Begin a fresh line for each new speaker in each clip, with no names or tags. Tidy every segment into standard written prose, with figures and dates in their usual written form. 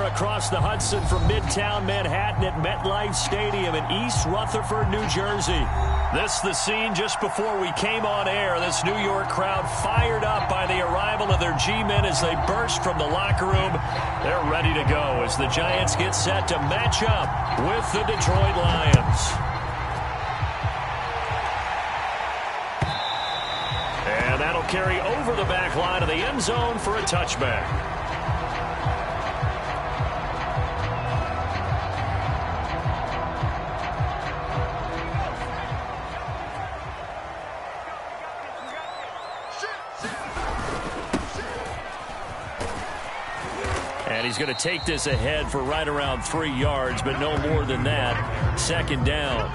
across the Hudson from Midtown Manhattan at MetLife Stadium in East Rutherford, New Jersey. This the scene just before we came on air. This New York crowd fired up by the arrival of their G-men as they burst from the locker room. They're ready to go as the Giants get set to match up with the Detroit Lions. And that'll carry over the back line of the end zone for a touchback. And he's going to take this ahead for right around 3 yards, but no more than that. Second down.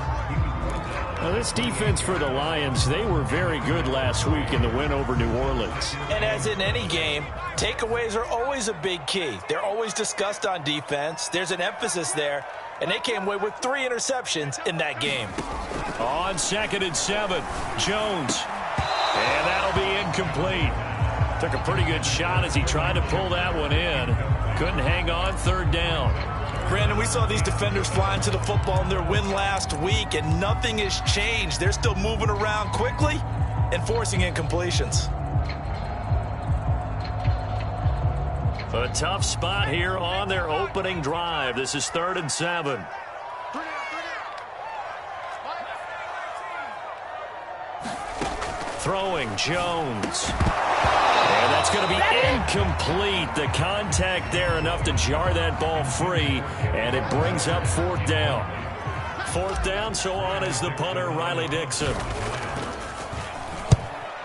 Now, this defense for the Lions, they were very good last week in the win over New Orleans.
And as in any game, takeaways are always a big key. They're always discussed on defense. There's an emphasis there, and they came away with 3 interceptions in that game.
On 2nd and 7, Jones. And that'll be incomplete. Took a pretty good shot as he tried to pull that one in. Couldn't hang on. 3rd down.
Brandon, we saw these defenders flying to the football in their win last week, and nothing has changed. They're still moving around quickly and forcing incompletions.
A tough spot here on their opening drive. This is 3rd and 7. Throwing, Jones. And that's going to be incomplete. The contact there enough to jar that ball free, and it brings up 4th down. 4th down, so on is the punter, Riley Dixon.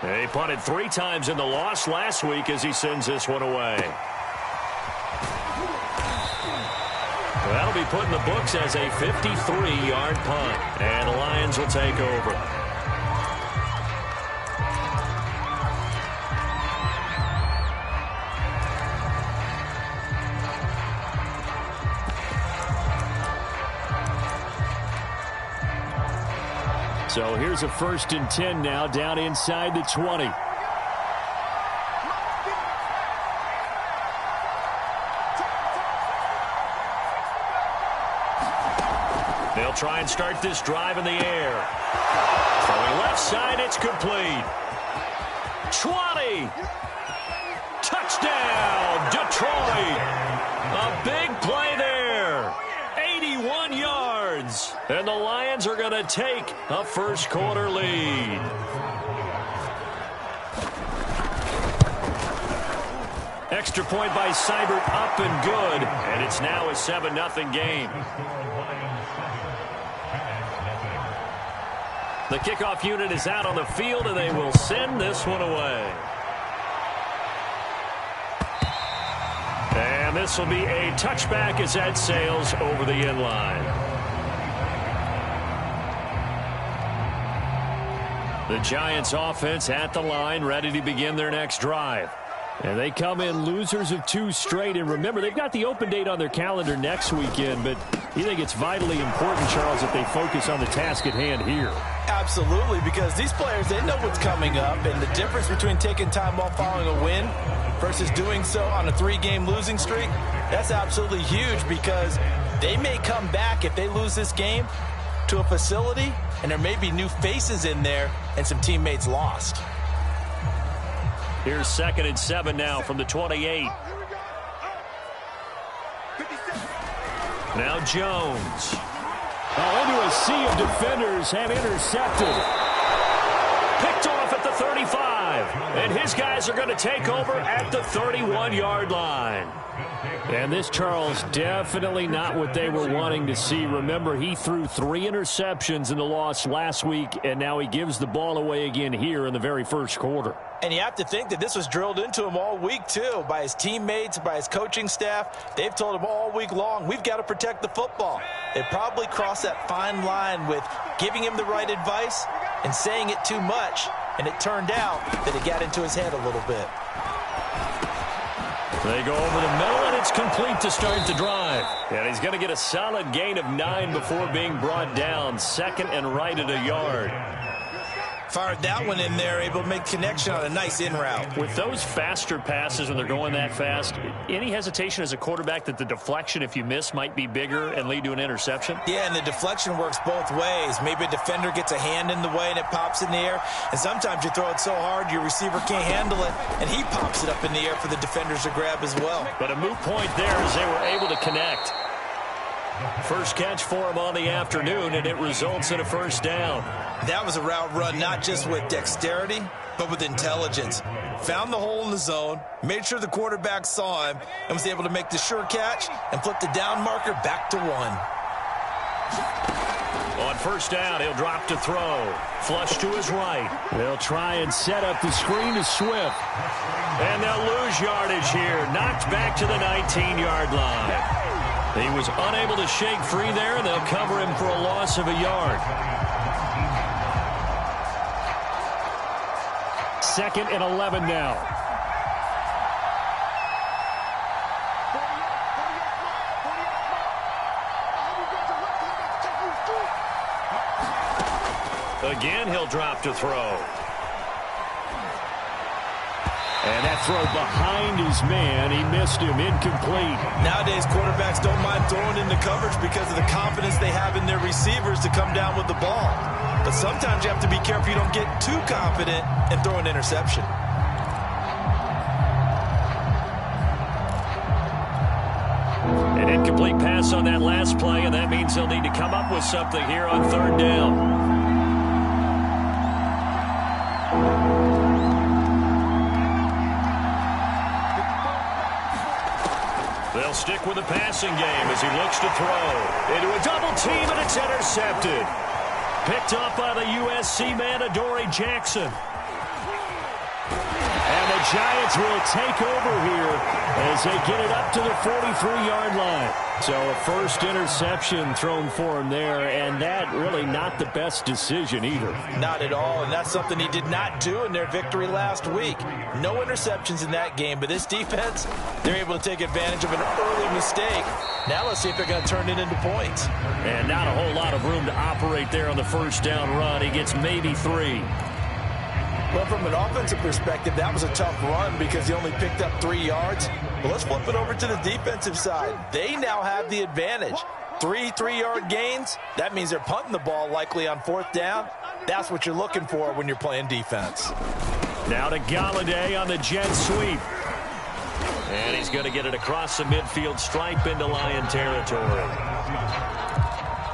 He punted 3 times in the loss last week as he sends this one away. That'll be put in the books as a 53-yard punt, and the Lions will take over. So here's a 1st and 10 now, down inside the 20. They'll try and start this drive in the air. Throwing left side, it's complete. 20. Touchdown, Detroit. A big play there. 81 yards. And the Lions are going to take a first-quarter lead. Extra point by Seibert, up and good. And it's now a 7-0 game. The kickoff unit is out on the field, and they will send this one away. And this will be a touchback as that sails over the end line. The Giants offense at the line, ready to begin their next drive. And they come in losers of 2 straight. And remember, they've got the open date on their calendar next weekend, but you think it's vitally important, Charles, that they focus on the task at hand here.
Absolutely, because these players, they know what's coming up, and the difference between taking time off following a win versus doing so on a 3-game losing streak, that's absolutely huge, because they may come back if they lose this game to a facility, and there may be new faces in there and some teammates lost.
Here's 2nd and 7 now from the 28. Now Jones. Oh, into a sea of defenders and intercepted. Picked off at the 35. And his guys are going to take over at the 31-yard line. And this, Charles, definitely not what they were wanting to see. Remember, he threw 3 interceptions in the loss last week, and now he gives the ball away again here in the very first quarter.
And you have to think that this was drilled into him all week, too, by his teammates, by his coaching staff. They've told him all week long, we've got to protect the football. They probably crossed that fine line with giving him the right advice and saying it too much, and it turned out that it got into his head a little bit.
They go over the middle, and it's complete to start the drive. And he's going to get a solid gain of 9 before being brought down. 2nd and right at a yard.
Fired that one in there, able to make connection on a nice in route.
With those faster passes when they're going that fast, any hesitation as a quarterback that the deflection, if you miss, might be bigger and lead to an interception?
Yeah, and the deflection works both ways. Maybe a defender gets a hand in the way and it pops in the air. And sometimes you throw it so hard your receiver can't handle it, and he pops it up in the air for the defenders to grab as well.
But a moot point there as they were able to connect. First catch for him on the afternoon, and it results in a first down.
That was a route run not just with dexterity, but with intelligence. Found the hole in the zone, made sure the quarterback saw him, and was able to make the sure catch and flip the down marker back to 1.
On first down, he'll drop to throw. Flush to his right. They'll try and set up the screen to Swift. And they'll lose yardage here. Knocked back to the 19-yard line. He was unable to shake free there, and they'll cover him for a loss of a yard. 2nd and 11 now. Again, he'll drop to throw. And that throw behind his man, he missed him, incomplete.
Nowadays, quarterbacks don't mind throwing into coverage because of the confidence they have in their receivers to come down with the ball. But sometimes you have to be careful you don't get too confident and throw an interception.
An incomplete pass on that last play, and that means they'll need to come up with something here on third down. They'll stick with the passing game as he looks to throw. Into a double team, and it's intercepted. Picked up by the USC man, Adoree Jackson. And the Giants will take over here as they get it up to the 43-yard line. So a first interception thrown for him there, and that really not the best decision either.
Not at all, and that's something he did not do in their victory last week. No interceptions in that game, but this defense, they're able to take advantage of an early mistake. Now let's see if they're going to turn it into points.
And not a whole lot of room to operate there on the first down run. He gets maybe 3.
Well, from an offensive perspective, that was a tough run because he only picked up 3 yards. But let's flip it over to the defensive side. They now have the advantage. 3 3-yard gains. That means they're punting the ball likely on 4th down. That's what you're looking for when you're playing defense.
Now to Galladay on the jet sweep. And he's going to get it across the midfield stripe into Lion territory.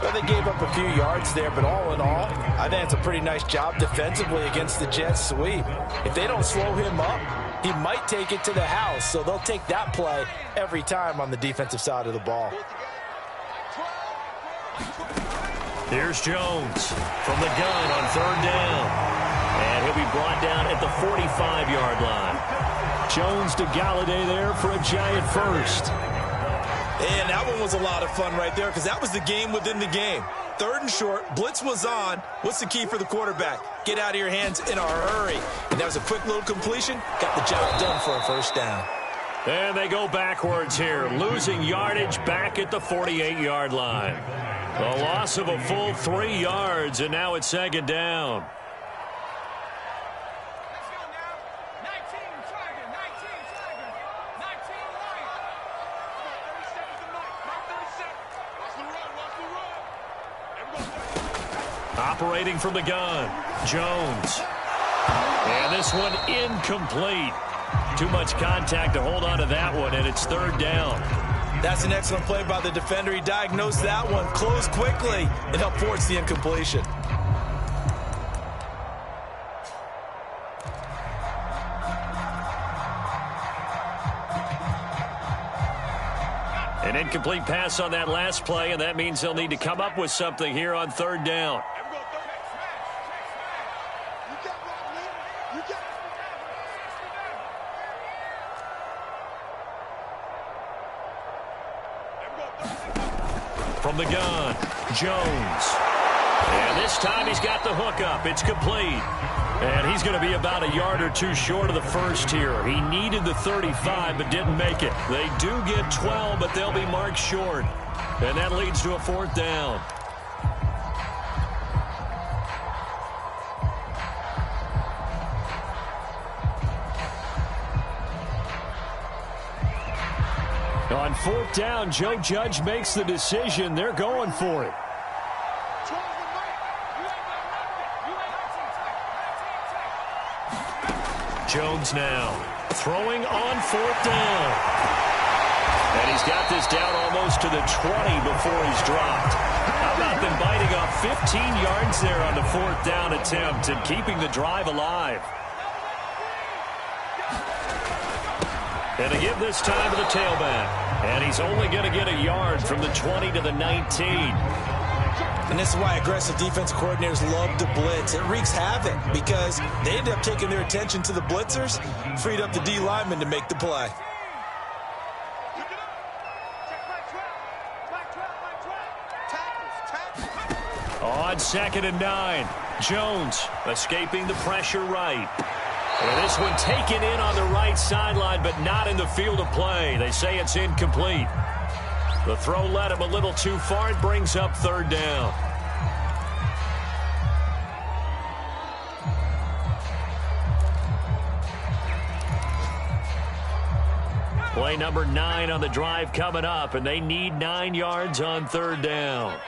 Well, they gave up a few yards there, but all in all, I think it's a pretty nice job defensively against the jet sweep. If they don't slow him up, he might take it to the house, so they'll take that play every time on the defensive side of the ball.
Here's Jones from the gun on third down. And he'll be brought down at the 45-yard line. Jones to Galladay there for a Giant first.
And that one was a lot of fun right there because that was the game within the game. 3rd and short, blitz was on. What's the key for the quarterback? Get out of your hands in a hurry. And that was a quick little completion. Got the job done for a first down.
And they go backwards here, losing yardage back at the 48-yard line. A loss of a full 3 yards, and now it's 2nd down. Operating from the gun, Jones. And this one incomplete. Too much contact to hold on to that one, and it's 3rd down.
That's an excellent play by the defender. He diagnosed that one, closed quickly, and helped force the incompletion.
An incomplete pass on that last play, and that means they'll need to come up with something here on 3rd down. From the gun, Jones. And this time he's got the hookup. It's complete. And he's going to be about a yard or 2 short of the first here. He needed the 35 but didn't make it. They do get 12, but they'll be marked short. And that leads to a 4th down. On fourth down, Joe Judge makes the decision. They're going for it. Jones now throwing on fourth down. And he's got this down almost to the 20 before he's dropped. How about them biting off 15 yards there on the fourth down attempt and keeping the drive alive? And to give this time to the tailback. And he's only going to get a yard from the 20 to the 19.
And this is why aggressive defense coordinators love to blitz. It wreaks havoc because they end up taking their attention to the blitzers, freed up the D lineman to make the play.
On 2nd and 9, Jones escaping the pressure right. And this one taken in on the right sideline, but not in the field of play. They say it's incomplete. The throw led him a little too far. It brings up 3rd down. Play number 9 on the drive coming up, and they need 9 yards on 3rd down.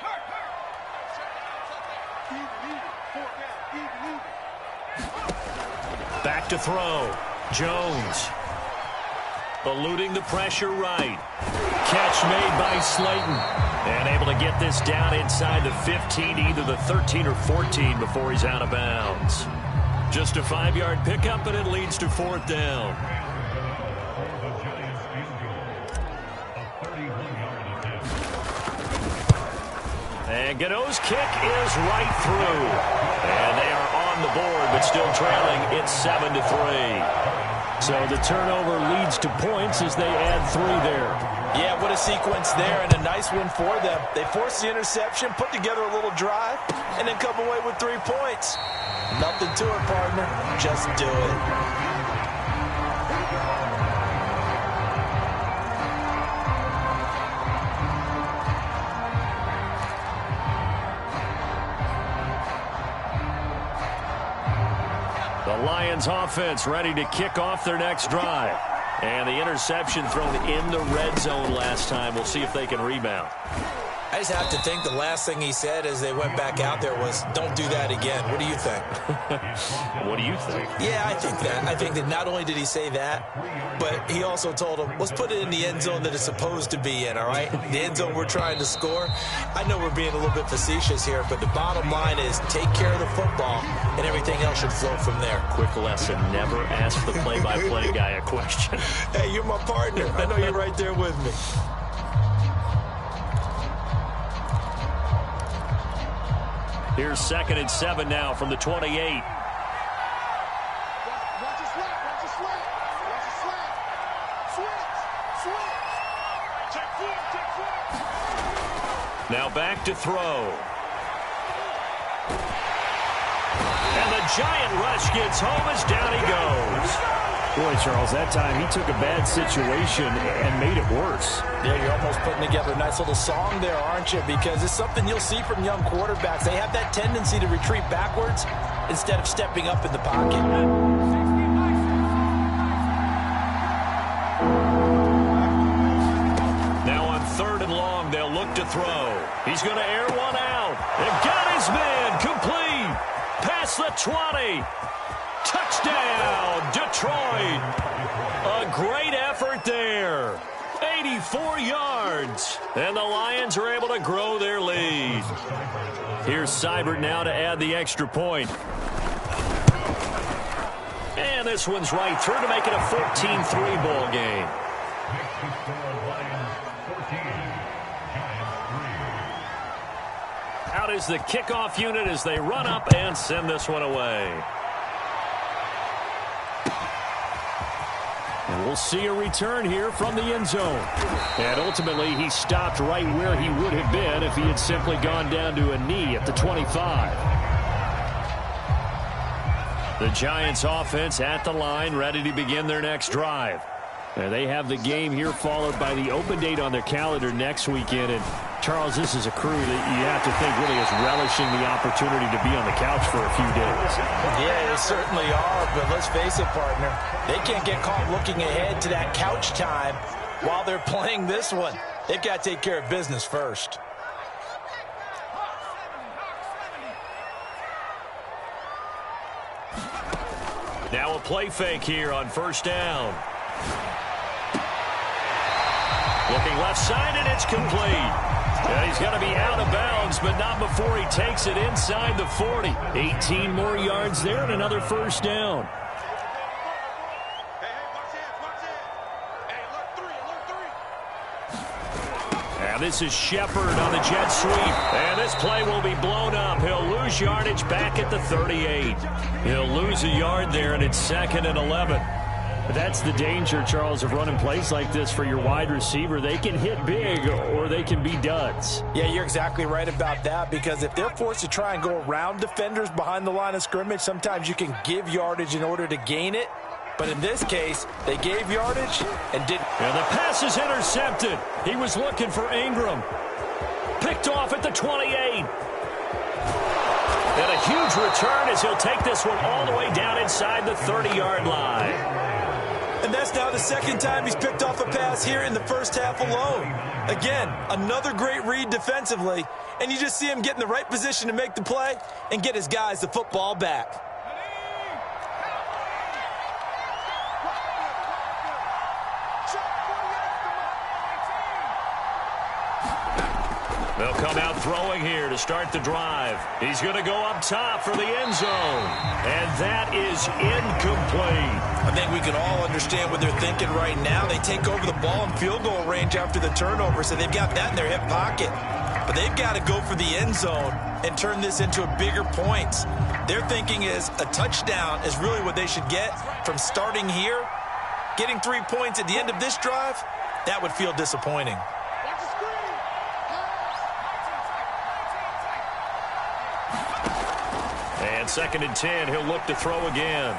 Back to throw. Jones. Eluding the pressure right. Catch made by Slayton. And able to get this down inside the 15, either the 13 or 14 before he's out of bounds. Just a 5-yard pickup, and it leads to 4th down. And Gano's kick is right through. And they are on the board, but still trailing. It's 7-3. So the turnover leads to points as they add 3 there.
Yeah, what a sequence there, and a nice one for them. They force the interception, put together a little drive, and then come away with 3 points. Nothing to it, partner. Just do it.
The Lions offense ready to kick off their next drive. And the interception thrown in the red zone last time. We'll see if they can rebound.
I just have to think the last thing he said as they went back out there was, don't do that again. What do you think?
What do you think?
Yeah, I think that. I think that not only did he say that, but he also told him, let's put it in the end zone that it's supposed to be in, all right? The end zone we're trying to score. I know we're being a little bit facetious here, but the bottom line is take care of the football, and everything else should flow from there.
Quick lesson, never ask the play-by-play guy a question.
Hey, you're my partner. I know you're right there with me.
Here's 2nd and 7 now from the 28. Now back to throw. And the giant rush gets home as down he goes. Boy, Charles, that time he took a bad situation and made it worse.
Yeah, you're almost putting together a nice little song there, aren't you? Because it's something you'll see from young quarterbacks. They have that tendency to retreat backwards instead of stepping up in the pocket.
Now on 3rd and long, they'll look to throw. He's going to air one out. They've got his man complete. Past the 20. Touchdown, Detroit. A great effort there. 84 yards. And the Lions are able to grow their lead. Here's Seibert now to add the extra point. And this one's right through to make it a 14-3 ball game. Out is the kickoff unit as they run up and send this one away. And we'll see a return here from the end zone. And ultimately, he stopped right where he would have been if he had simply gone down to a knee at the 25. The Giants offense at the line, ready to begin their next drive. And they have the game here followed by the open date on their calendar next weekend. And Charles, this is a crew that you have to think really is relishing the opportunity to be on the couch for a few days.
Yeah, they certainly are, but let's face it, partner. They can't get caught looking ahead to that couch time while they're playing this one. They've got to take care of business first.
Now a play fake here on first down. Looking left side, and it's complete. Yeah, he's going to be out of bounds, but not before he takes it inside the 40. 18 more yards there and another first down. Now this is Shepard on the jet sweep. And this play will be blown up. He'll lose yardage back at the 38. He'll lose a yard there, and it's 2nd and 11. But that's the danger, Charles, of running plays like this for your wide receiver. They can hit big or they can be duds.
Yeah, you're exactly right about that, because if they're forced to try and go around defenders behind the line of scrimmage, sometimes you can give yardage in order to gain it. But in this case, they gave yardage and didn't.
And the pass is intercepted. He was looking for Ingram. Picked off at the 28. And a huge return as he'll take this one all the way down inside the 30-yard line.
And that's now the second time he's picked off a pass here in the first half alone. Again, another great read defensively, and you just see him get in the right position to make the play and get his guys the football back.
They'll come out throwing here to start the drive. He's going to go up top for the end zone. And that is incomplete.
I think we can all understand what they're thinking right now. They take over the ball in field goal range after the turnover, so they've got that in their hip pocket. But they've got to go for the end zone and turn this into a bigger points. Their thinking is a touchdown is really what they should get from starting here. Getting 3 points at the end of this drive, that would feel disappointing.
And 2nd and 10, he'll look to throw again.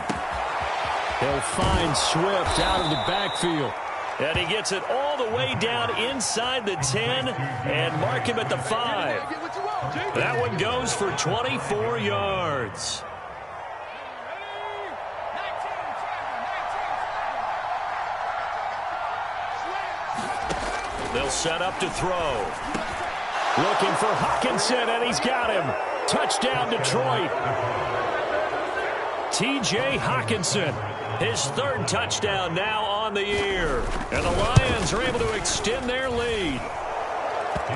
He'll find Swift out of the backfield. And he gets it all the way down inside the 10 and mark him at the 5. That one goes for 24 yards. They'll set up to throw. Looking for Hockenson, and he's got him. Touchdown, Detroit. T.J. Hockenson, his 3rd touchdown now on the year. And the Lions are able to extend their lead.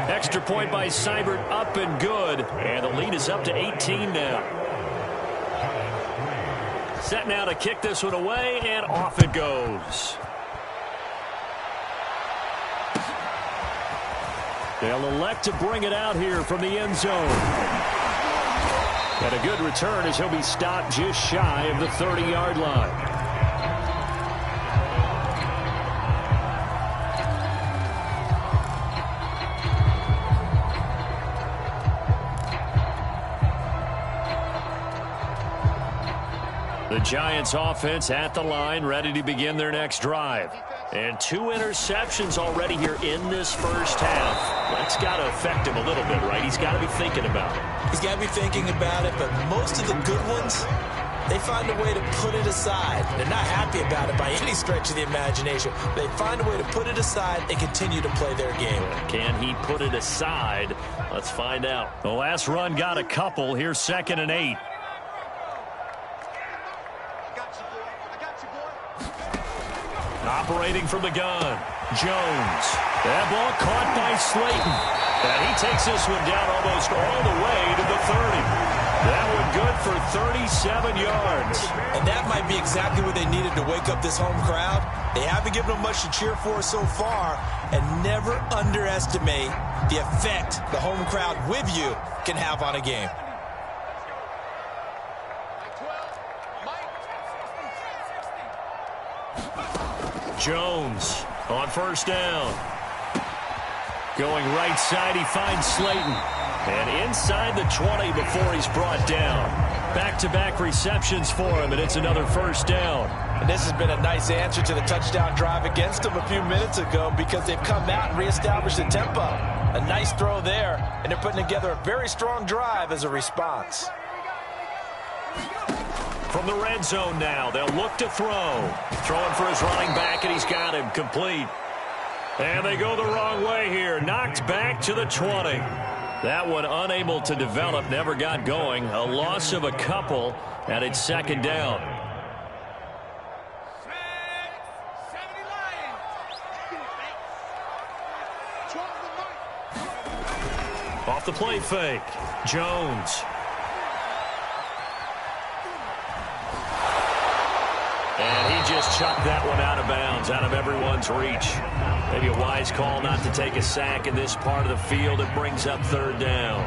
Extra point by Seibert, up and good. And the lead is up to 18 now. Set now to kick this one away, and off it goes. They'll elect to bring it out here from the end zone. And a good return as he'll be stopped just shy of the 30-yard line. The Giants offense at the line, ready to begin their next drive. And 2 interceptions already here in this first half. That's got to affect him a little bit, right? He's got to be thinking about it.
He's got to be thinking about it, but most of the good ones, they find a way to put it aside. They're not happy about it by any stretch of the imagination. They find a way to put it aside and continue to play their game.
Can he put it aside? Let's find out. The last run got a couple. Here's 2nd and 8. Operating from the gun, Jones. That ball caught by Slayton. And he takes this one down almost all the way to the 30. That one good for 37 yards.
And that might be exactly what they needed to wake up this home crowd. They haven't given them much to cheer for so far. And never underestimate the effect the home crowd with you can have on a game.
Jones on first down. Going right side, he finds Slayton. And inside the 20 before he's brought down. Back-to-back receptions for him, and it's another first down.
And this has been a nice answer to the touchdown drive against them a few minutes ago, because they've come out and reestablished the tempo. A nice throw there, and they're putting together a very strong drive as a response.
From the red zone now, they'll look to throw. Throwing for his running back, and he's got him complete. And they go the wrong way here. Knocked back to the 20. That one unable to develop, never got going. A loss of a couple, and it's second down. Off the play fake, Jones. And he just chucked that one out of bounds, out of everyone's reach. Maybe a wise call not to take a sack in this part of the field. It brings up third down.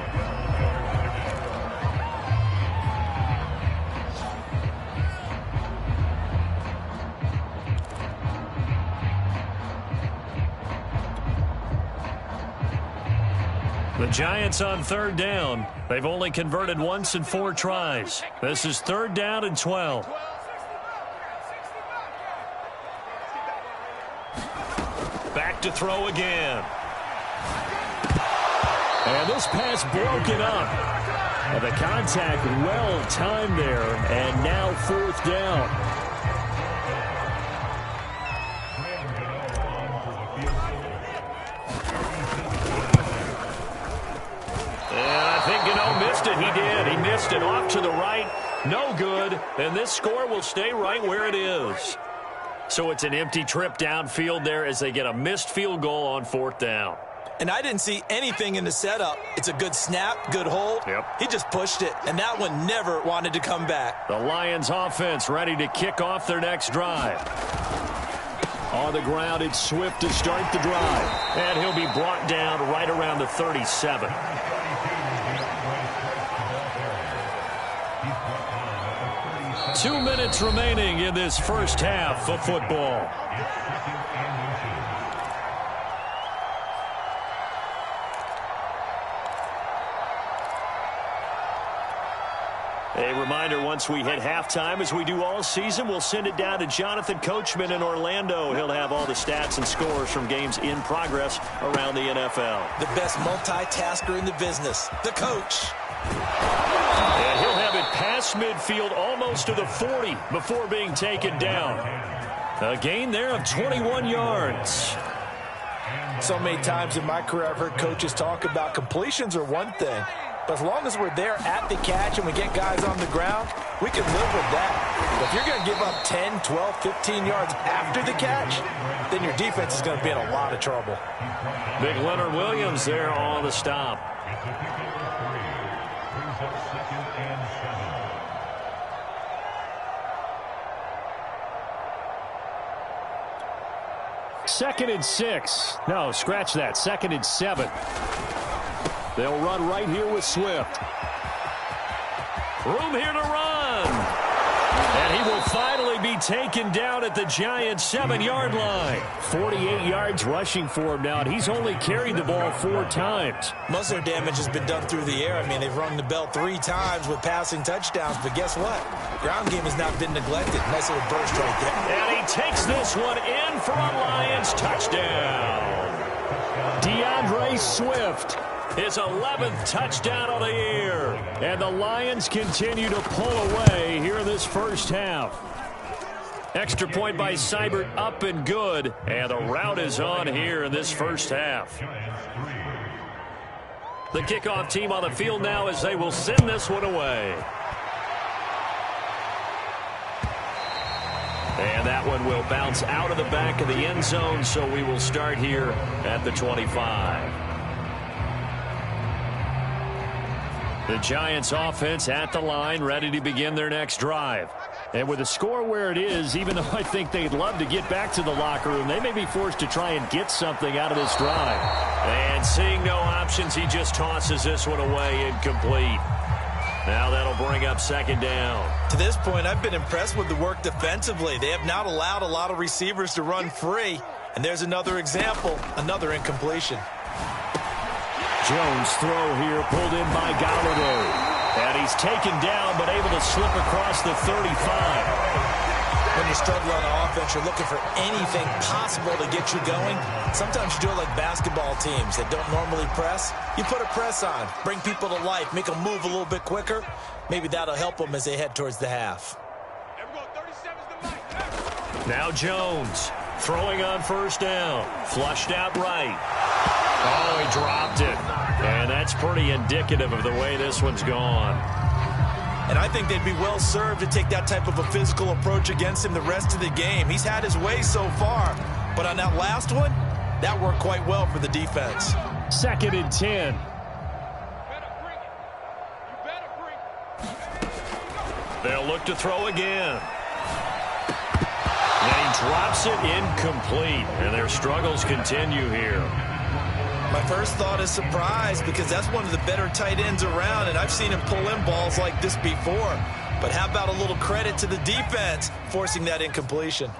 The Giants on third down. They've only converted once in 4 tries. This is third down and 12. Back to throw again. And this pass broken up. And the contact well timed there. And now fourth down. Missed it. He did. He missed it off to the right. No good. And this score will stay right where it is. So it's an empty trip downfield there as they get a missed field goal on fourth down.
And I didn't see anything in the setup. It's a good snap, good hold.
Yep.
He just pushed it, and that one never wanted to come back.
The Lions offense ready to kick off their next drive. On the ground, it's Swift to start the drive. And he'll be brought down right around the 37. Two minutes remaining in this first half of football. A reminder, once we hit halftime, as we do all season, we'll send it down to Jonathan Coachman in Orlando. He'll have all the stats and scores from games in progress around the NFL.
The best multitasker in the business, the coach.
And he'll have it past midfield almost to the 40 before being taken down. A gain there of 21 yards.
So many times in my career I've heard coaches talk about completions are one thing. But as long as we're there at the catch and we get guys on the ground, we can live with that. But if you're going to give up 10, 12, 15 yards after the catch, then your defense is going to be in a lot of trouble.
Big Leonard Williams there on the stop. Second and 6. No, scratch that. Second and 7. They'll run right here with Swift. Room here to run. And he will finally be taken down at the Giants' 7-yard line. 48 yards rushing for him now, and he's only carried the ball 4 times.
Most of their damage has been done through the air. I mean, they've rung the bell 3 times with passing touchdowns, but guess what? Ground game has not been neglected. Nice little burst right there.
And he takes this one in for a Lions touchdown. DeAndre Swift. His 11th touchdown of the year. And the Lions continue to pull away here in this first half. Extra point by Seibert, up and good. And the route is on here in this first half. The kickoff team on the field now as they will send this one away. And that one will bounce out of the back of the end zone, so we will start here at the 25. The Giants offense at the line, ready to begin their next drive. And with the score where it is, even though I think they'd love to get back to the locker room, they may be forced to try and get something out of this drive. And seeing no options, he just tosses this one away incomplete. Now that'll bring up second down.
To this point, I've been impressed with the work defensively. They have not allowed a lot of receivers to run free. And there's another example, another incompletion.
Jones throw here pulled in by Galladay. And he's taken down but able to slip across the 35.
When you struggle on offense, you're looking for anything possible to get you going. Sometimes you do it like basketball teams that don't normally press. You put a press on, bring people to life, make them move a little bit quicker. Maybe that'll help them as they head towards the half.
Now Jones. Throwing on first down. Flushed out right. Oh, he dropped it. And that's pretty indicative of the way this one's gone.
And I think they'd be well served to take that type of a physical approach against him the rest of the game. He's had his way so far. But on that last one, that worked quite well for the defense.
2nd and 10. They'll look to throw again. And he drops it incomplete. And their struggles continue here.
My first thought is surprise because that's one of the better tight ends around, and I've seen him pull in balls like this before. But how about a little credit to the defense forcing that incompletion?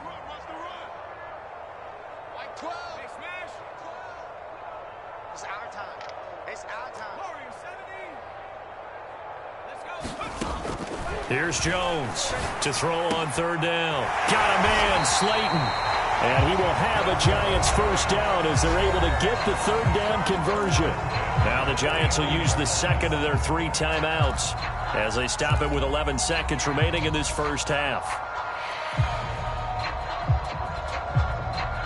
Here's Jones to throw on 3rd down. Got a man, Slayton. And he will have a Giants first down as they're able to get the 3rd down conversion. Now the Giants will use the 2nd of their 3 timeouts as they stop it with 11 seconds remaining in this first half.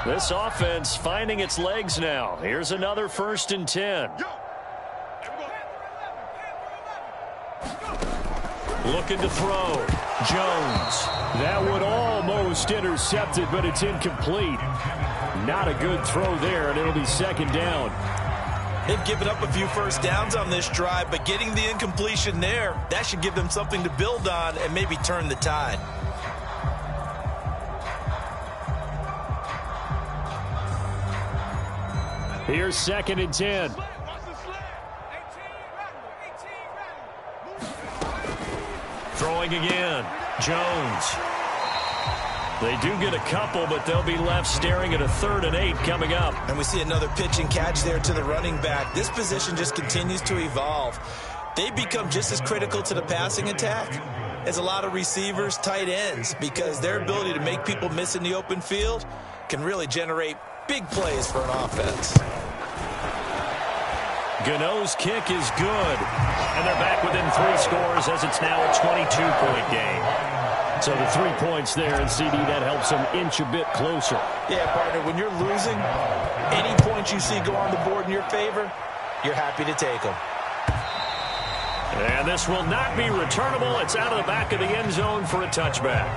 This offense finding its legs now. Here's another 1st and 10. Looking to throw. Jones. That one almost intercepted, but it's incomplete. Not a good throw there, and it'll be 2nd down.
They've given up a few first downs on this drive, but getting the incompletion there, that should give them something to build on and maybe turn the tide.
Here's 2nd and 10. Throwing again. Jones. They do get a couple, but they'll be left staring at a 3rd and 8 coming up.
And we see another pitch and catch there to the running back. This position just continues to evolve. They become just as critical to the passing attack as a lot of receivers, tight ends, because their ability to make people miss in the open field can really generate big plays for an offense.
Gano's kick is good. And they're back within 3 scores as it's now a 22-point game. So the 3 points there, and CD, that helps them inch a bit closer.
Yeah, partner, when you're losing, any points you see go on the board in your favor, you're happy to take them.
And this will not be returnable. It's out of the back of the end zone for a touchback.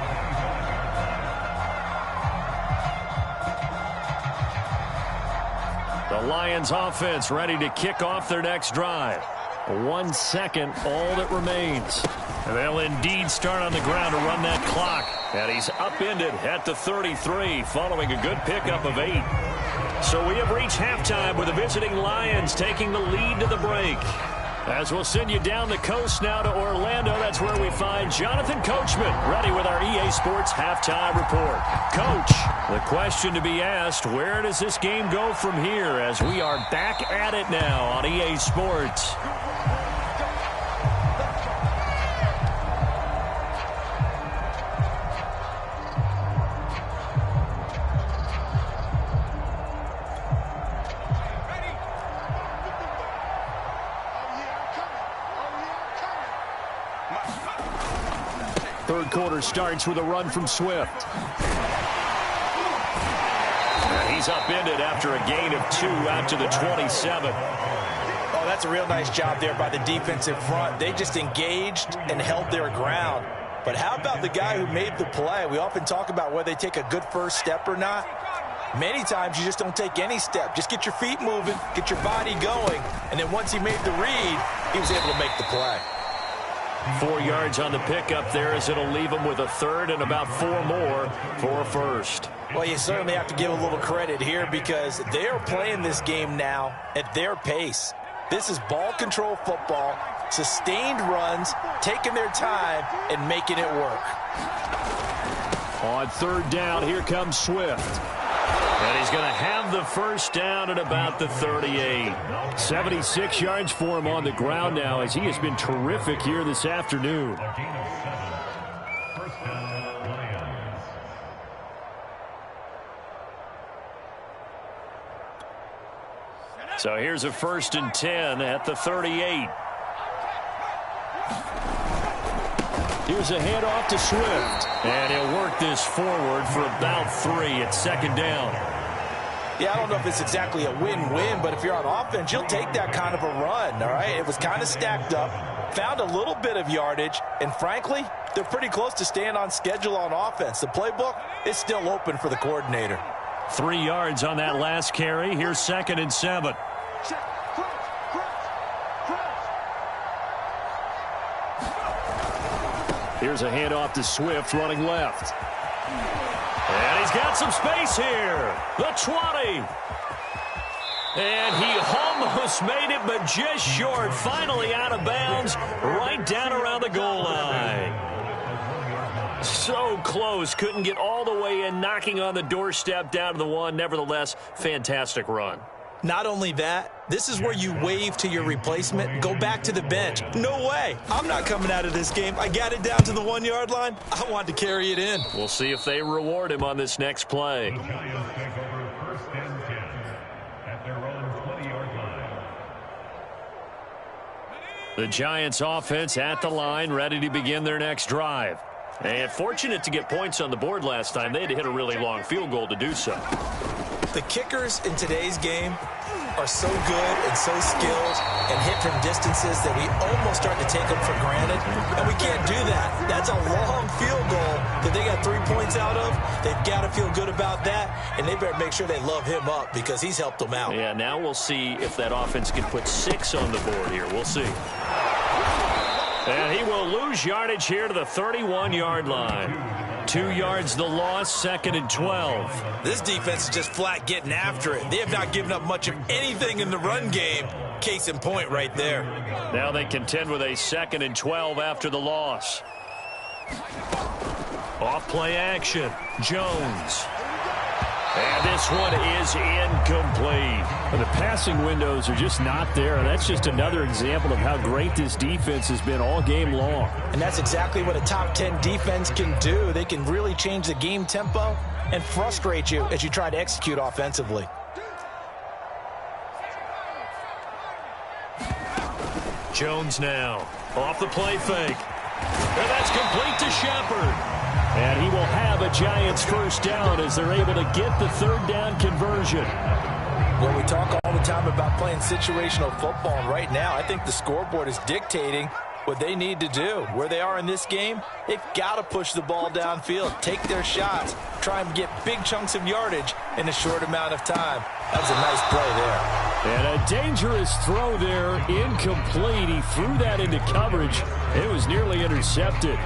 The Lions offense ready to kick off their next drive. 1 second, all that remains. And they'll indeed start on the ground to run that clock. And he's upended at the 33 following a good pickup of 8. So we have reached halftime with the visiting Lions taking the lead to the break. As we'll send you down the coast now to Orlando, that's where we find Jonathan Coachman ready with our EA Sports halftime report. Coach, the question to be asked, where does this game go from here as we are back at it now on EA Sports? Third quarter starts with a run from Swift. And he's upended after a gain of 2 out to the 27.
Oh, that's a real nice job there by the defensive front. They just engaged and held their ground. But how about the guy who made the play? We often talk about whether they take a good first step or not. Many times you just don't take any step. Just get your feet moving, get your body going, and then once he made the read, he was able to make the play.
4 yards on the pickup there as it'll leave them with a third and about 4 more for a first.
Well, you certainly have to give a little credit here because they are playing this game now at their pace. This is ball control football, sustained runs, taking their time, and making it work.
On third down, here comes Swift. And he's going to have the first down at about the 38. 76 yards for him on the ground now as he has been terrific here this afternoon. So here's a 1st and 10 at the 38. Here's a handoff to Swift. And he'll work this forward for about 3 at second down.
Yeah, I don't know if it's exactly a win-win, but if you're on offense, you'll take that kind of a run, all right? It was kind of stacked up, found a little bit of yardage, and frankly, they're pretty close to staying on schedule on offense. The playbook is still open for the coordinator.
3 yards on that last carry. Here's 2nd and 7. Here's a handoff to Swift running left. And he's got some space here. The 20. And he almost made it, but just short. Finally out of bounds, right down around the goal line. So close. Couldn't get all the way in, knocking on the doorstep down to the 1. Nevertheless, fantastic run.
Not only that, this is where you wave to your replacement, go back to the bench. No way. I'm not coming out of this game. I got it down to the 1-yard line. I want to carry it in.
We'll see if they reward him on this next play. The Giants offense at the line, ready to begin their next drive. And fortunate to get points on the board last time. They had to hit a really long field goal to do so.
The kickers in today's game are so good and so skilled and hit from distances that we almost start to take them for granted. And we can't do that. That's a long field goal that they got 3 points out of. They've got to feel good about that, and they better make sure they love him up because he's helped them out.
Yeah, now we'll see if that offense can put 6 on the board here. We'll see. And he will lose yardage here to the 31-yard line. 2 yards the loss, 2nd and 12.
This defense is just flat getting after it. They have not given up much of anything in the run game. Case in point right there.
Now they contend with a 2nd and 12 after the loss. Off play action. Jones. And this one is incomplete. The passing windows are just not there. And that's just another example of how great this defense has been all game long.
And that's exactly what a top 10 defense can do. They can really change the game tempo and frustrate you as you try to execute offensively.
Jones now off the play fake. And that's complete to Shepard. And he will have a Giants first down as they're able to get the 3rd down conversion.
Well, we talk all the time about playing situational football, and right now I think the scoreboard is dictating what they need to do. Where they are in this game, they've got to push the ball downfield, take their shots, try and get big chunks of yardage in a short amount of time. That was a nice play there.
And a dangerous throw there, incomplete. He threw that into coverage. It was nearly intercepted.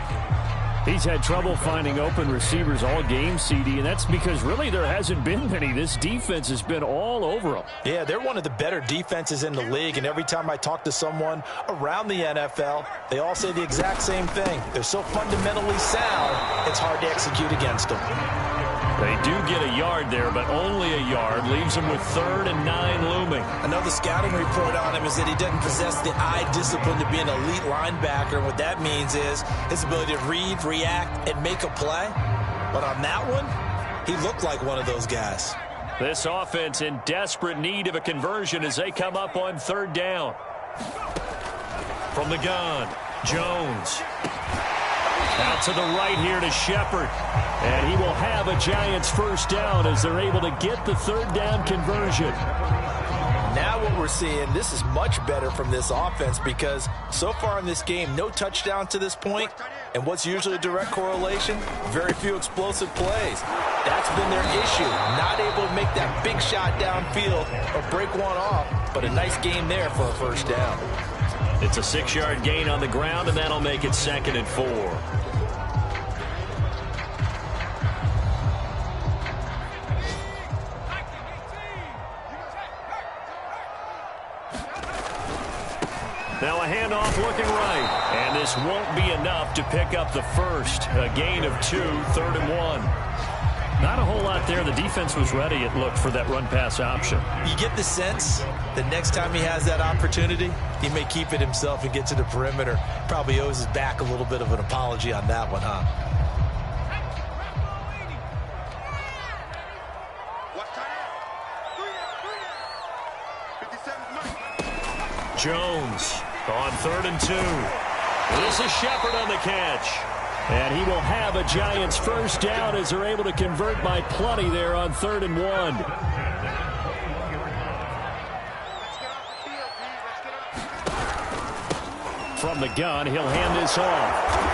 He's had trouble finding open receivers all game, CD, and that's because really there hasn't been many. This defense has been all over them.
Yeah, they're one of the better defenses in the league, and every time I talk to someone around the NFL, they all say the exact same thing. They're so fundamentally sound, it's hard to execute against them.
They do get a yard there, but only a yard. Leaves them with 3rd and 9 looming.
I know the scouting report on him is that he doesn't possess the eye discipline to be an elite linebacker. What that means is his ability to read, react, and make a play. But on that one, he looked like one of those guys.
This offense in desperate need of a conversion as they come up on 3rd down. From the gun, Jones. Out to the right here to Shepard. And he will have a Giants first down as they're able to get the 3rd down conversion.
Now what we're seeing, this is much better from this offense because so far in this game, no touchdowns to this point. And what's usually a direct correlation? Very few explosive plays. That's been their issue. Not able to make that big shot downfield or break one off. But a nice game there for a first down.
It's a 6-yard gain on the ground, and that'll make it 2nd and 4. Now a handoff looking right. And this won't be enough to pick up the first. A gain of 2, 3rd and 1. Not a whole lot there. The defense was ready, it looked, for that run-pass option.
You get the sense that next time he has that opportunity, he may keep it himself and get to the perimeter. Probably owes his back a little bit of an apology on that one, huh?
Jones on 3rd and 2. This is Shepard on the catch. And he will have a Giants first down as they're able to convert by plenty there on 3rd and 1. From the gun, he'll hand this off.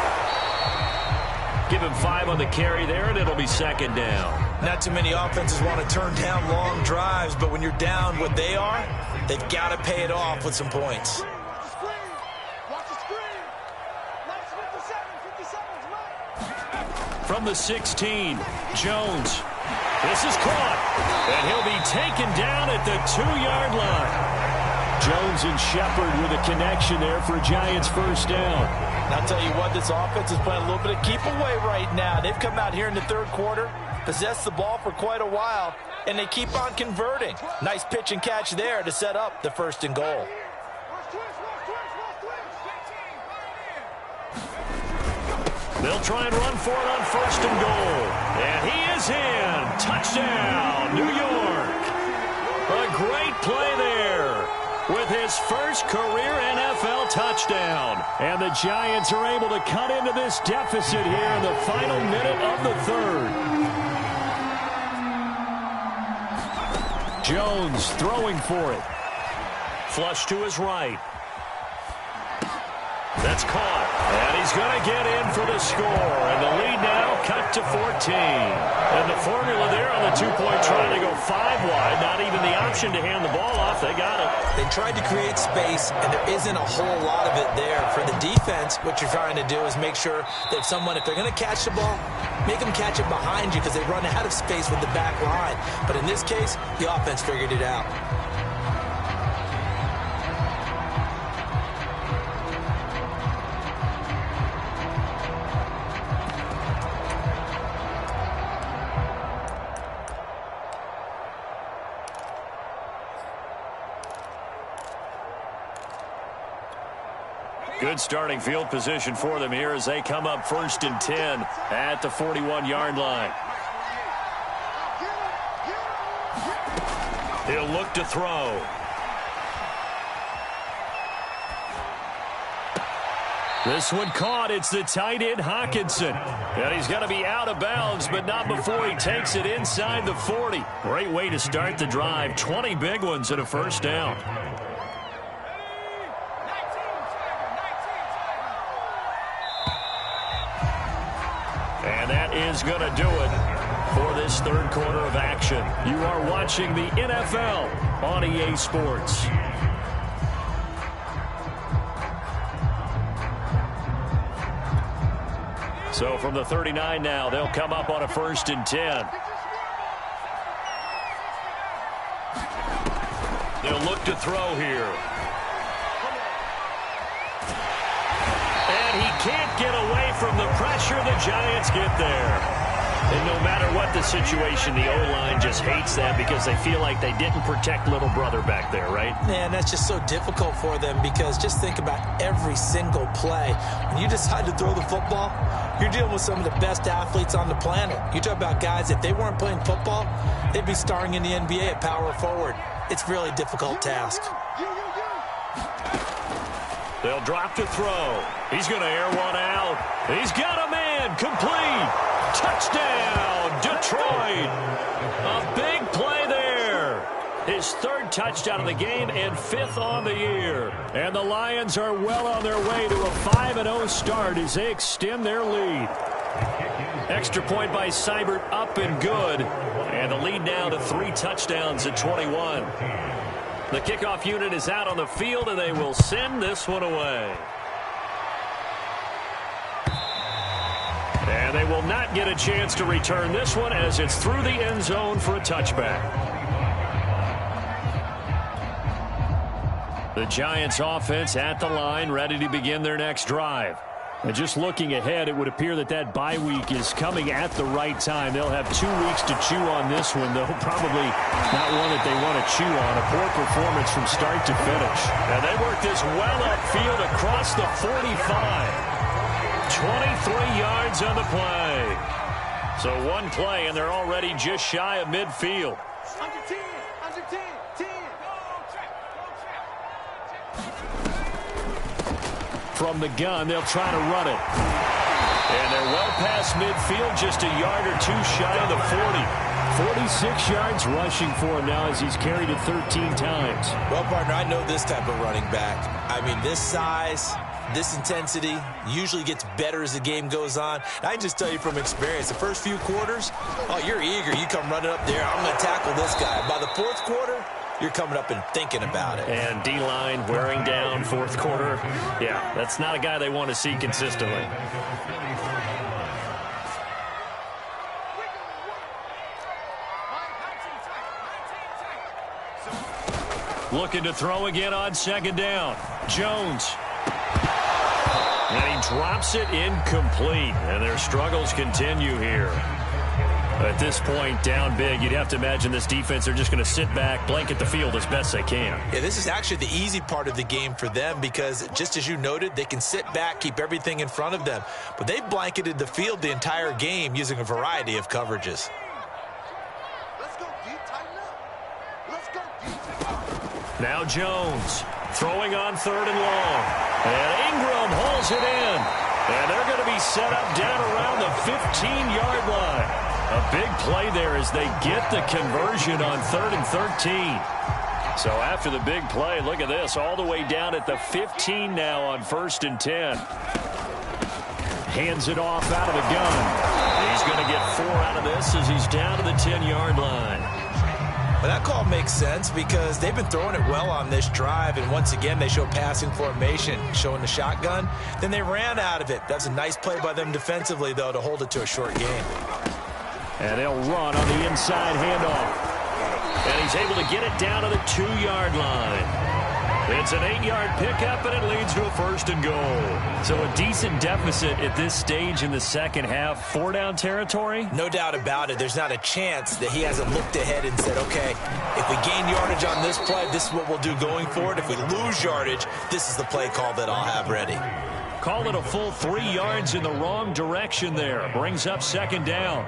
Give him 5 on the carry there, and it'll be 2nd down.
Not too many offenses want to turn down long drives, but when you're down what they are, they've got to pay it off with some points.
From the 16, Jones. This is caught, and he'll be taken down at the 2-yard line. Jones and Shepard with a connection there for Giants first down.
And I'll tell you what, this offense is playing a little bit of keep away right now. They've come out here in the 3rd quarter, possessed the ball for quite a while, and they keep on converting. Nice pitch and catch there to set up the 1st and goal.
They'll try and run for it on 1st and goal. And he is in. Touchdown, New York. A great play there with his first career NFL touchdown. And the Giants are able to cut into this deficit here in the final minute of the 3rd. Jones throwing for it. Flush to his right. That's caught. And he's going to get in for the score. And the lead now cut to 14. And the formula there on the 2-point try to go 5 wide. Not even the option to hand the ball off. They got it.
They tried to create space, and there isn't a whole lot of it there. For the defense, what you're trying to do is make sure that someone, if they're going to catch the ball, make them catch it behind you because they run out of space with the back line. But in this case, the offense figured it out.
Good starting field position for them here as they come up 1st and 10 at the 41-yard line. He'll look to throw. This one caught. It's the tight end, Hawkinson. And he's going to be out of bounds, but not before he takes it inside the 40. Great way to start the drive. 20 big ones and a first down. And that is going to do it for this 3rd quarter of action. You are watching the NFL on EA Sports. So from the 39 now, they'll come up on a 1st and 10. They'll look to throw here. And he can't get away from the pressure. The Giants get there. And no matter what the situation, the O-line just hates that because they feel like they didn't protect little brother back there, right?
Man, that's just so difficult for them because just think about every single play. When you decide to throw the football, you're dealing with some of the best athletes on the planet. You talk about guys, if they weren't playing football, they'd be starring in the NBA at power forward. It's a really difficult task.
They'll drop to throw. He's going to air one out. He's got a man. Complete. Touchdown, Detroit. A big play there. His 3rd touchdown of the game and 5th on the year. And the Lions are well on their way to a 5-0 start as they extend their lead. Extra point by Seibert, up and good. And the lead now to 3 touchdowns at 21. The kickoff unit is out on the field, and they will send this one away. And they will not get a chance to return this one as it's through the end zone for a touchback. The Giants offense at the line, ready to begin their next drive. And just looking ahead, it would appear that that bye week is coming at the right time. They'll have 2 weeks to chew on this one, though probably not one that they want to chew on. A poor performance from start to finish. And they work this well upfield across the 45. 23 yards on the play. So one play, and they're already just shy of midfield.
Under 10, under 10, 10.
From the gun, they'll try to run it. And they're well past midfield, just a yard or two shy of the 40. 46 yards rushing for him now as he's carried it 13 times.
Well, partner, I know this type of running back. I mean, this size, this intensity usually gets better as the game goes on. And I can just tell you from experience, the first few quarters, oh, you're eager. You come running up there, I'm going to tackle this guy. By the fourth quarter, you're coming up and thinking about it.
And D-line wearing down fourth quarter. Yeah, that's not a guy they want to see consistently. Looking to throw again on second down. Jones. And he drops it incomplete. And their struggles continue here. At this point, down big, you'd have to imagine this defense are just going to sit back, blanket the field as best they can.
Yeah, this is actually the easy part of the game for them because, just as you noted, they can sit back, keep everything in front of them. But they've blanketed the field the entire game using a variety of coverages.
Let's go deep, tighten up. Let's go deep.
Now Jones throwing on third and long. And Ingram holds it in. And they're going to be set up down around the 15-yard line. A big play there as they get the conversion on 3rd and 13. So after the big play, look at this, all the way down at the 15 now on 1st and 10. Hands it off out of the gun. He's going to get 4 out of this as he's down to the 10-yard line.
Well, that call makes sense because they've been throwing it well on this drive, and once again they show passing formation, showing the shotgun. Then they ran out of it. That's a nice play by them defensively, though, to hold it to a short game.
And they'll run on the inside handoff. And he's able to get it down to the 2-yard line. It's an 8-yard pickup, and it leads to a 1st and goal. So a decent deficit at this stage in the second half. 4-down territory?
No doubt about it. There's not a chance that he hasn't looked ahead and said, okay, if we gain yardage on this play, this is what we'll do going forward. If we lose yardage, this is the play call that I'll have ready.
Call it a full 3 yards in the wrong direction there. Brings up 2nd down.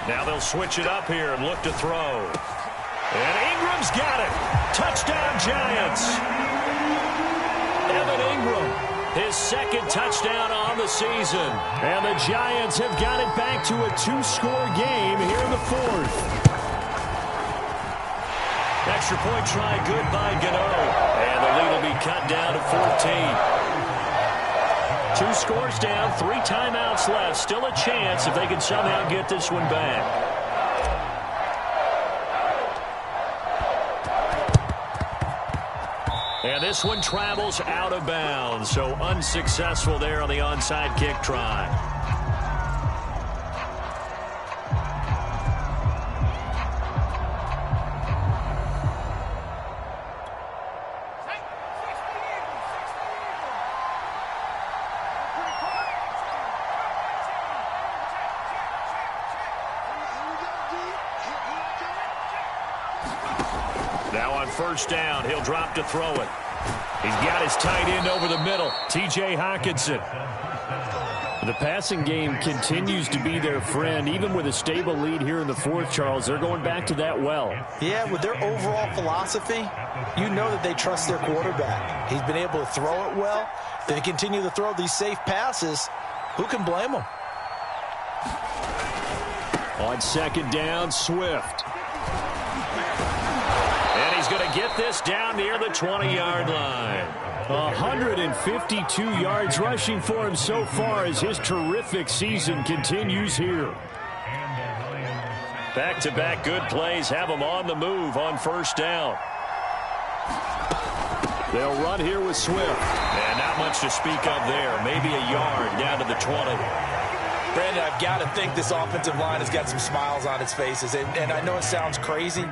Now they'll switch it up here and look to throw. And Ingram's got it. Touchdown, Giants. Evan Ingram, his 2nd touchdown on the season. And the Giants have got it back to a 2-score game here in the 4th. Extra point try good by Gano. And the lead will be cut down to 14. 2 scores down, 3 timeouts left. Still a chance if they can somehow get this one back. And this one travels out of bounds, so unsuccessful there on the onside kick try. Now on 1st down, he'll drop to throw it. He's got his tight end over the middle, T.J. Hockenson. The passing game continues to be their friend. Even with a stable lead here in the 4th, Charles, they're going back to that well.
Yeah, with their overall philosophy, you know that they trust their quarterback. He's been able to throw it well. They continue to throw these safe passes. Who can blame them?
On 2nd down, Swift. And he's going to get this down near the 20-yard line. 152 yards rushing for him so far as his terrific season continues here. Back-to-back good plays have him on the move on 1st down. They'll run here with Swift. And not much to speak of there. Maybe a yard down to the 20.
Brandon, I've got to think this offensive line has got some smiles on its faces. And I know it sounds crazy,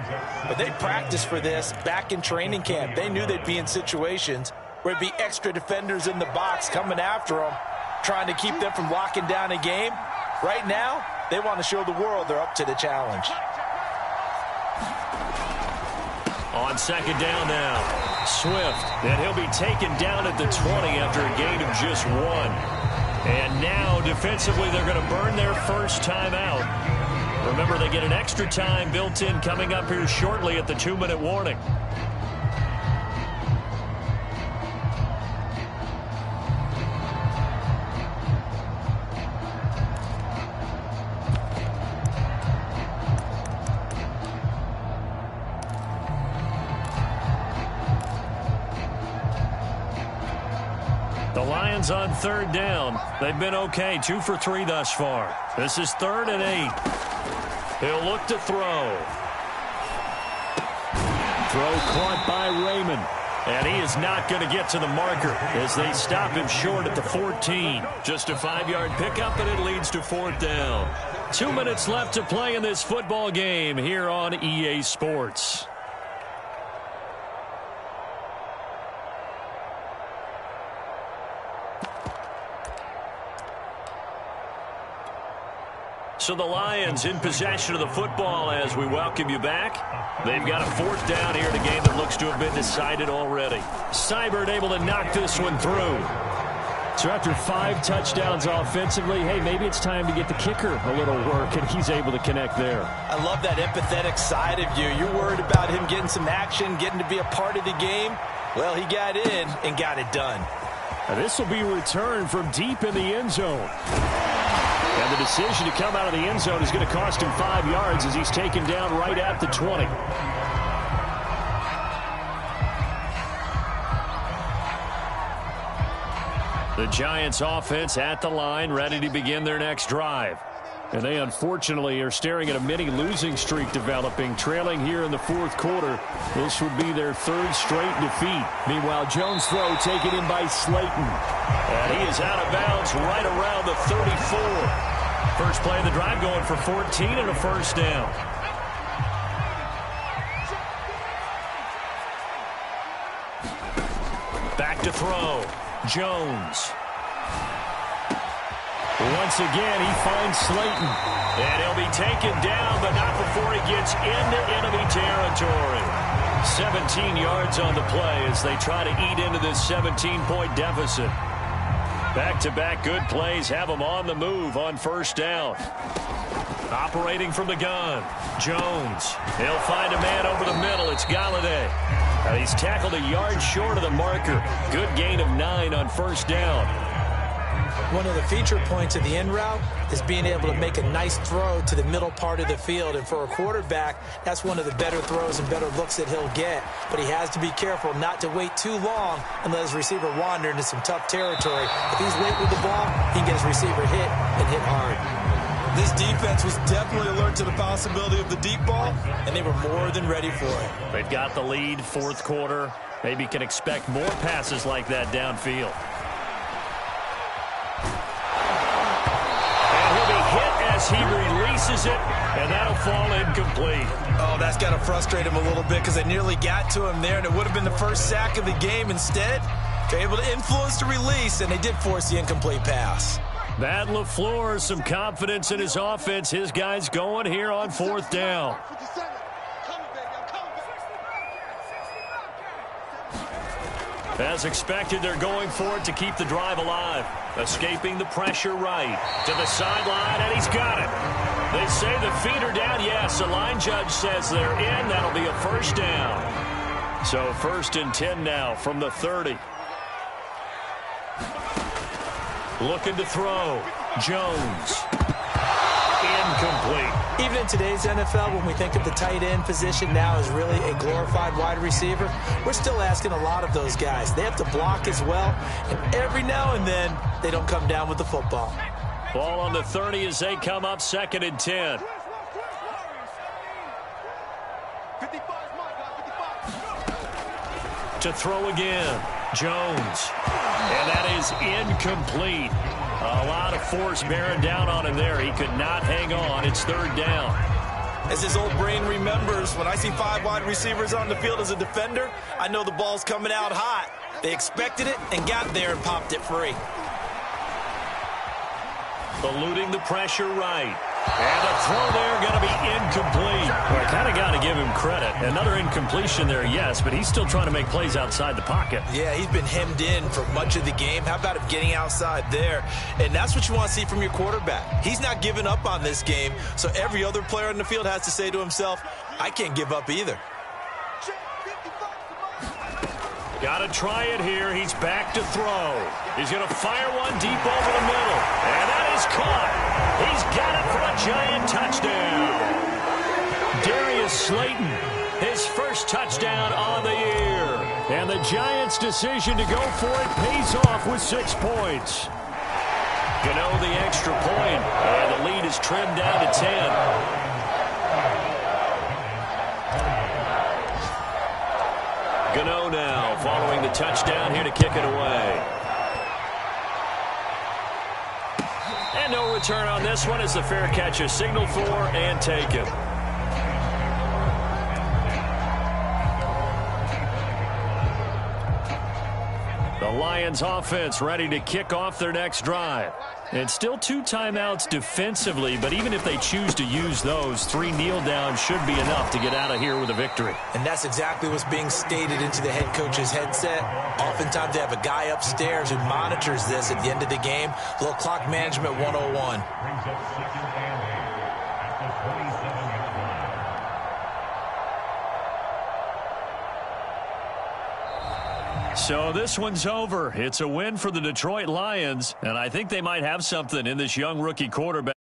but they practiced for this back in training camp. They knew they'd be in situations where it'd be extra defenders in the box coming after them, trying to keep them from locking down a game. Right now, they want to show the world they're up to the challenge.
On 2nd down now, Swift. And he'll be taken down at the 20 after a gain of just 1. And now, defensively, they're going to burn their first timeout. Remember, they get an extra time built in coming up here shortly at the 2-minute warning. The Lions on 3rd down. They've been okay, 2 for 3 thus far. This is 3rd and 8. He'll look to throw. Throw caught by Raymond. And he is not going to get to the marker as they stop him short at the 14. Just a 5-yard pickup, and it leads to 4th down. 2 minutes left to play in this football game here on EA Sports. So the Lions in possession of the football as we welcome you back. They've got a 4th down here in a game that looks to have been decided already. Seibert able to knock this one through. So after 5 touchdowns offensively, hey, maybe it's time to get the kicker a little work, and he's able to connect there.
I love that empathetic side of you. You're worried about him getting some action, getting to be a part of the game. Well, he got in and got it done.
Now this will be returned from deep in the end zone. And the decision to come out of the end zone is going to cost him 5 yards as he's taken down right at the 20. The Giants offense at the line, ready to begin their next drive. And they unfortunately are staring at a mini losing streak developing, trailing here in the 4th quarter. This would be their 3rd straight defeat. Meanwhile, Jones' throw taken in by Slayton. And he is out of bounds right around the 34. First play of the drive going for 14 and a 1st down. Back to throw. Jones. Once again, he finds Slayton. And he'll be taken down, but not before he gets into enemy territory. 17 yards on the play as they try to eat into this 17-point deficit. Back-to-back good plays have them on the move on 1st down. Operating from the gun, Jones. He'll find a man over the middle. It's Galladay. And he's tackled a yard short of the marker. Good gain of 9 on 1st down.
One of the feature points of the in route is being able to make a nice throw to the middle part of the field. And for a quarterback, that's one of the better throws and better looks that he'll get. But he has to be careful not to wait too long and let his receiver wander into some tough territory. If he's late with the ball, he can get his receiver hit and hit hard.
This defense was definitely alert to the possibility of the deep ball, and they were more than ready for it.
They've got the lead, 4th quarter. Maybe can expect more passes like that downfield. He releases it, and that'll fall incomplete.
Oh, that's got to frustrate him a little bit because they nearly got to him there, and it would have been the 1st sack of the game. Instead, they're able to influence the release, and they did force the incomplete pass.
Matt LaFleur, some confidence in his offense. His guys going here on 4th down. As expected, they're going for it to keep the drive alive. Escaping the pressure right to the sideline, and he's got it. They say the feet are down. Yes, the line judge says they're in. That'll be a 1st down. So 1st and 10 now from the 30. Looking to throw. Jones. Incomplete.
Even in today's NFL, when we think of the tight end position now as really a glorified wide receiver, we're still asking a lot of those guys. They have to block as well, and every now and then, they don't come down with the football.
Ball on the 30 as they come up 2nd and 10.
55,
To throw again, Jones. And that is incomplete. A lot of force bearing down on him there. He could not hang on. It's 3rd down.
As his old brain remembers, when I see 5 wide receivers on the field as a defender, I know the ball's coming out hot. They expected it and got there and popped it free.
Eluding the pressure right. And the throw there going to be incomplete. Well, I kind of got to give him some credit. Another incompletion there, yes, but he's still trying to make plays outside the pocket.
Yeah, he's been hemmed in for much of the game. How about him getting outside there? And that's what you want to see from your quarterback. He's not giving up on this game, so every other player on the field has to say to himself, I can't give up either.
Got to try it here. He's back to throw. He's going to fire one deep over the middle. And that is caught. He's got it for a giant touchdown. Darius Slayton, his first touchdown on the year. And the Giants' decision to go for it pays off with 6 points. Gano the extra point, and the lead is trimmed down to 10. Gano now following the touchdown here to kick it away. And no return on this one as the fair catch is signaled for and taken. The Lions offense ready to kick off their next drive. And still 2 timeouts defensively, but even if they choose to use those, 3 kneel downs should be enough to get out of here with a victory.
And that's exactly what's being stated into the head coach's headset. Oftentimes they have a guy upstairs who monitors this at the end of the game. A little clock management 101.
So this one's over. It's a win for the Detroit Lions, and I think they might have something in this young rookie quarterback.